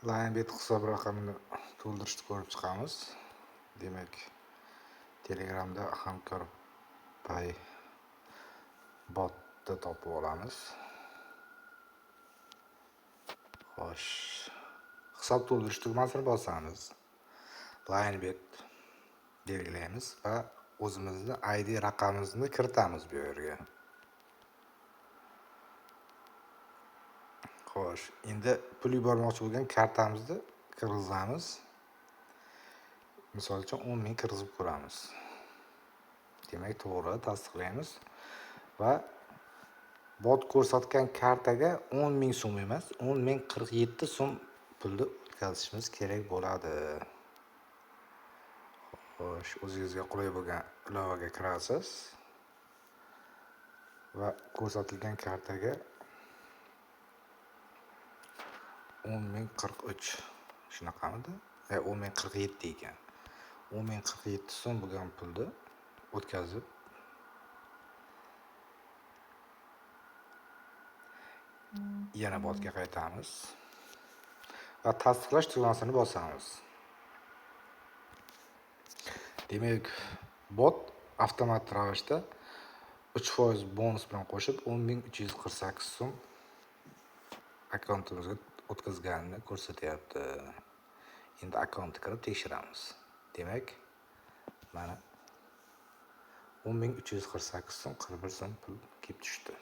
Linebet hisob raqamini to'ldirishni ko'rib chiqamiz. Demak, Telegramda Hamkor Pay botni topib olamiz. Xo'sh, hisob to'ldirish tugmasini bosamiz. Linebet belgilaymiz va o'zimizni ID raqamimizni kiritamiz bu yerga. Xo'sh, endi pul yubormoqchi bo'lgan kartamizni kirgizamiz. Misol uchun 10 ming kirgizib ko'ramiz. Demak, to'g'ri tasdiqlaymiz va bot ko'rsatgan kartaga 10 ming so'm emas, 10 ming 47 so'm pulni o'tkazishimiz kerak bo'ladi. Xo'sh, o'zingizga qulay bo'lgan ilovaga kirasiz va ko'rsatilgan kartaga 10 ming 43 shunaqamidi? 10 ming 47 ekan. 10 ming 47 so'm bo'lgan pulni o'tkazib yana botga qaytamiz va tasdiqlash tugmasini bosamiz. Demak, bot avtomat ravishda 3% bonus bilan qo'shib 10.348 so'm akkauntimizga o'tkazganini ko'rsatyapti. Endi akkauntga kirib tekshiramiz. Demak, mana 10.348 so'm 41 so'm pul kelib tushdi.